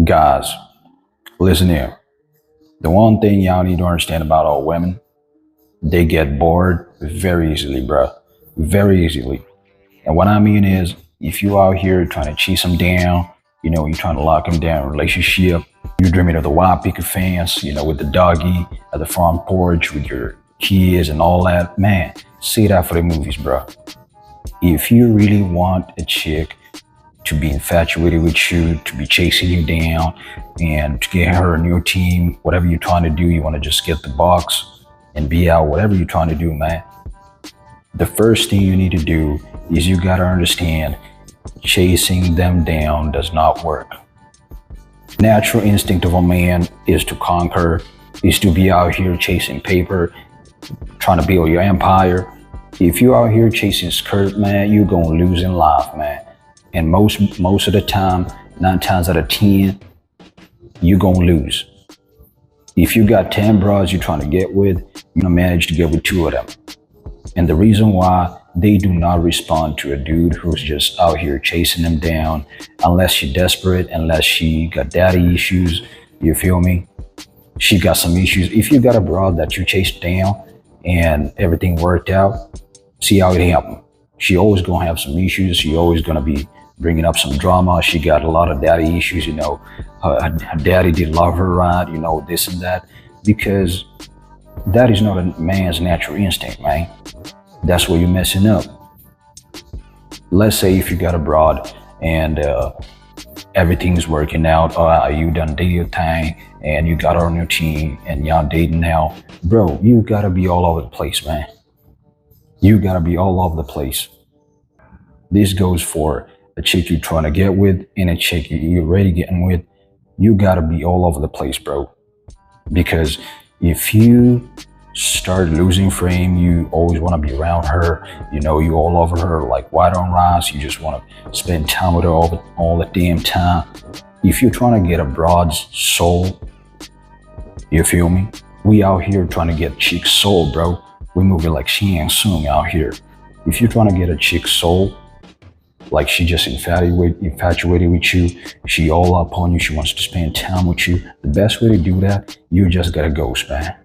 Guys, listen here. The one thing y'all need to understand about all women, they get bored very easily, bruh. Very easily. And what I mean is, if you out here trying to chase them down, you're trying to lock them down in a relationship, you're dreaming of the wild picket fence, with the doggy at the front porch with your kids and all that, man, see that for the movies, bruh. If you really want a chick to be infatuated with you, to be chasing you down, and to get her on your team, whatever you're trying to do, you want to just get the box and be out, whatever you're trying to do, man. The first thing you need to do is you got to understand chasing them down does not work. Natural instinct of a man is to conquer, is to be out here chasing paper, trying to build your empire. If you're out here chasing skirt, man, you're going to lose in life, man. And most of the time, 9 times out of 10, you're going to lose. If you got 10 bras you're trying to get with, you're going to manage to get with 2 of them. And the reason why they do not respond to a dude who's just out here chasing them down, unless she's desperate, unless she got daddy issues, you feel me? She got some issues. If you got a broad that you chased down and everything worked out, see how it happened. She always gonna have some issues. She always gonna be bringing up some drama. She got a lot of daddy issues, her daddy didn't love her right, this and that, because that is not a man's natural instinct, man. That's where you're messing up. Let's say if you got a broad and everything's working out, you done did your thing and you got her on your team and y'all dating now, bro, you gotta be all over the place, man. You gotta be all over the place. This goes for a chick you're trying to get with and a chick you're already getting with. You gotta be all over the place, bro. Because if you start losing frame, you always want to be around her, you all over her like white on rice. You just want to spend time with her all the damn time. If you're trying to get a broad's soul, you feel me? We out here trying to get chick's soul, bro. We moving like Shang Tsung out here. If you're trying to get a chick's soul, like she just infatuated with you, she all up on you, she wants to spend time with you, the best way to do that, you just gotta ghost, man.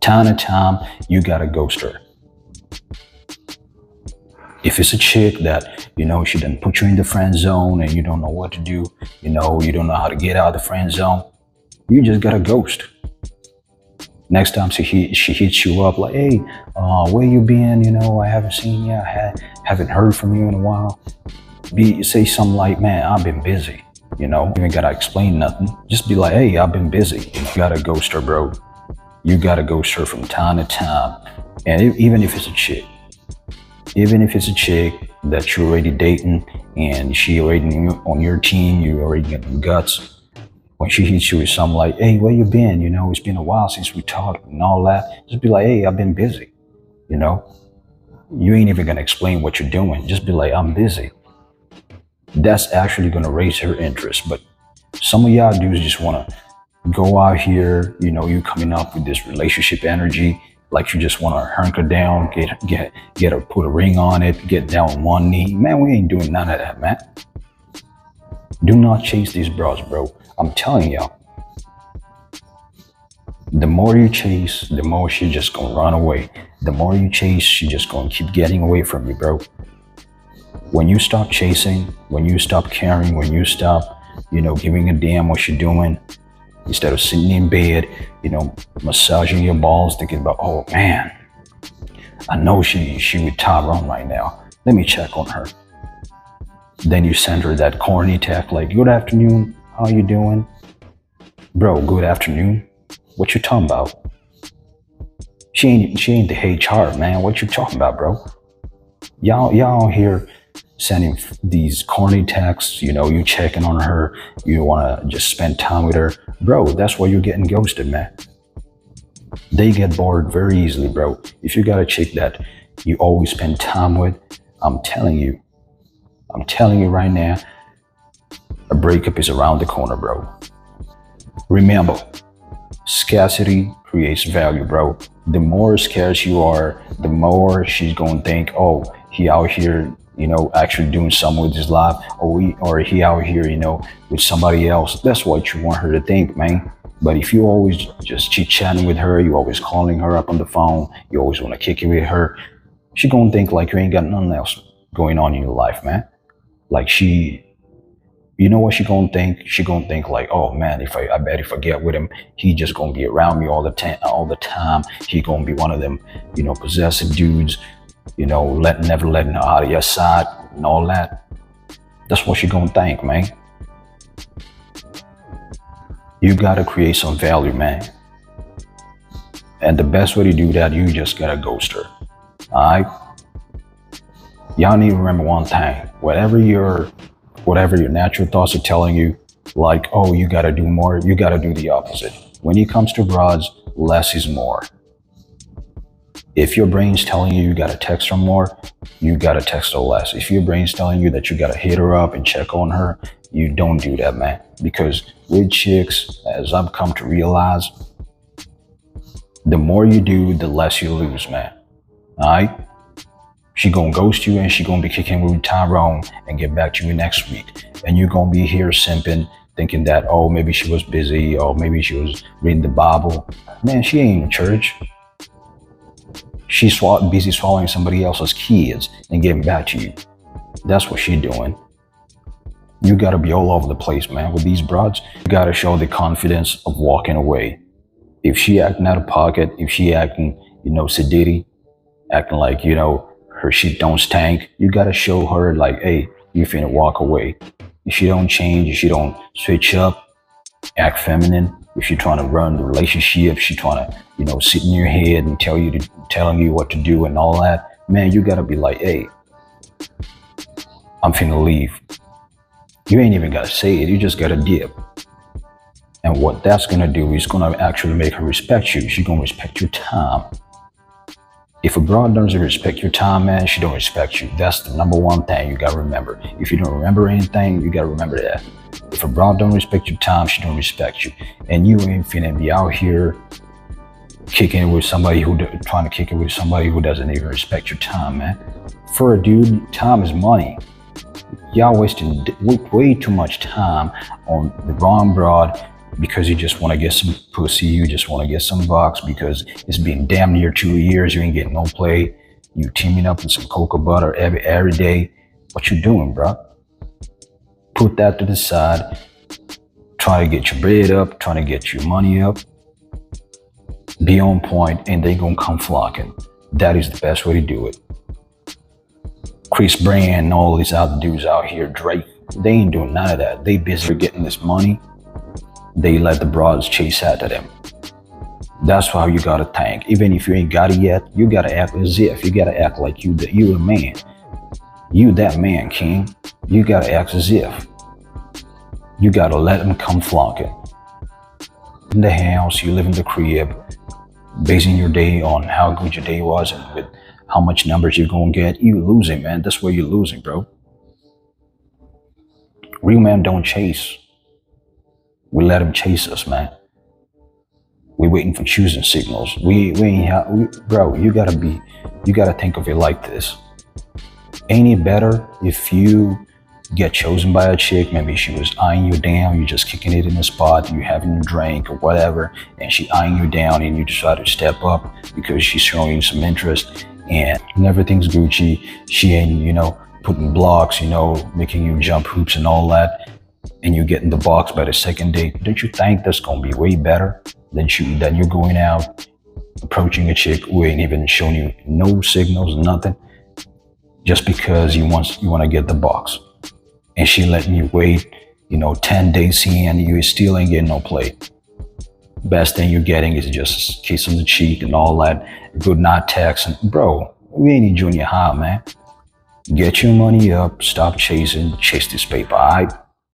Time to time, you gotta ghost her. If it's a chick that, she done put you in the friend zone and you don't know what to do, you don't know how to get out of the friend zone, you just gotta ghost. Next time she hits you up like, hey, where you been? I haven't seen you. I haven't heard from you in a while. Say something like, man, I've been busy. You ain't gotta explain nothing. Just be like, hey, I've been busy. You gotta ghost her, bro. You gotta ghost her from time to time. And even if it's a chick, that you're already dating and she already on your team, you already got the guts. When she hits you with something like, hey, where you been? It's been a while since we talked and all that. Just be like, hey, I've been busy. You ain't even gonna explain what you're doing. Just be like, I'm busy. That's actually gonna raise her interest. But some of y'all dudes just wanna go out here, you coming up with this relationship energy, like you just wanna hunker down, get her, put a ring on it, get down on one knee. Man, we ain't doing none of that, man. Do not chase these bros, bro. I'm telling y'all, the more you chase, the more she just gonna run away. The more you chase, she just gonna keep getting away from you, bro. When you stop chasing, when you stop caring, when you stop, giving a damn what you're doing, instead of sitting in bed, massaging your balls, thinking about, oh man, I know she with Tyrone right now. Let me check on her. Then you send her that corny text like, good afternoon. How you doing? Bro, good afternoon. What you talking about? She ain't the HR, man. What you talking about, bro? Y'all here sending these corny texts, you checking on her, you wanna just spend time with her. Bro, that's why you're getting ghosted, man. They get bored very easily, bro. If you got a chick that you always spend time with, I'm telling you right now, a breakup is around the corner, bro. Remember, scarcity creates value, bro. The more scarce you are, the more she's gonna think, oh, he out here actually doing something with his life, or he out here, with somebody else. That's what you want her to think, man. But if you always just chit chatting with her, you always calling her up on the phone, you always want to kick it with her, she gonna think like you ain't got nothing else going on in your life, man. Like you know what she gonna think? She gonna think like, oh man, I bet if I get with him, he just gonna be around me all the time. All the time, he gonna be one of them, possessive dudes, never letting her out of your side and all that. That's what she gonna think, man. You gotta create some value, man. And the best way to do that, you just gotta ghost her. All right. Y'all need to remember one thing. Whatever your natural thoughts are telling you, like, oh, you gotta do more, you gotta do the opposite. When it comes to broads, less is more. If your brain's telling you gotta text her more, you gotta text her less. If your brain's telling you that you gotta hit her up and check on her, you don't do that, man. Because with chicks, as I've come to realize, the more you do, the less you lose, man. All right? She gonna ghost you and she gonna be kicking with Tyrone and get back to you next week. And you're gonna be here simping, thinking that, oh, maybe she was busy, or maybe she was reading the Bible. Man, she ain't in church. She's busy swallowing somebody else's kids and getting back to you. That's what she's doing. You gotta be all over the place, man. With these broads, you gotta show the confidence of walking away. If she acting out of pocket, if she acting, sedity, acting like, her shit don't stank, you gotta show her like, hey, you finna walk away. If she don't change, if she don't switch up, act feminine, if you're trying to run the relationship, she trying to, sit in your head and telling you what to do and all that, man, you gotta be like, hey, I'm finna leave. You ain't even gotta say it, you just gotta dip. And what that's gonna do is gonna actually make her respect you. She's gonna respect your time. If a broad doesn't respect your time, man, she don't respect you. That's the number one thing you gotta remember. If you don't remember anything, you gotta remember that. If a broad don't respect your time, she don't respect you. And you ain't finna be out here kicking it with somebody trying to kick it with somebody who doesn't even respect your time, man. For a dude, time is money. Y'all wasting way too much time on the wrong broad because you just want to get some pussy, you just want to get some bucks because it's been damn near 2 years, you ain't getting no play. You teaming up with some cocoa butter every day. What you doing, bro? Put that to the side. Try to get your bread up, trying to get your money up. Be on point, and they gonna come flocking. That is the best way to do it. Chris Brand and all these other dudes out here, Drake, they ain't doing none of that. They busy getting this money. They let the broads chase after them. That's how you gotta think. Even if you ain't got it yet, you gotta act as if. You gotta act like you a man. You that man, king. You gotta act as if. You gotta let them come flocking. In the house, you live in the crib, basing your day on how good your day was and with how much numbers you're gonna get. You losing, man. That's where you're losing, bro. Real men don't chase. We let them chase us, man. We waiting for choosing signals. Bro, you gotta think of it like this. Ain't it better if you get chosen by a chick, maybe she was eyeing you down, you just kicking it in the spot, you having a drink or whatever, and she eyeing you down and you decide to step up because she's showing you some interest and everything's Gucci. She ain't, putting blocks, making you jump hoops and all that, and you get in the box by the second date. Don't you think that's gonna be way better than you're going out, approaching a chick who ain't even showing you no signals, nothing, just because you want to get the box, and she letting you wait, 10 days in, you still ain't getting no play. Best thing you're getting is just a kiss on the cheek and all that, good night text. And bro, we ain't in junior high, man. Get your money up, stop chasing, chase this paper, all right?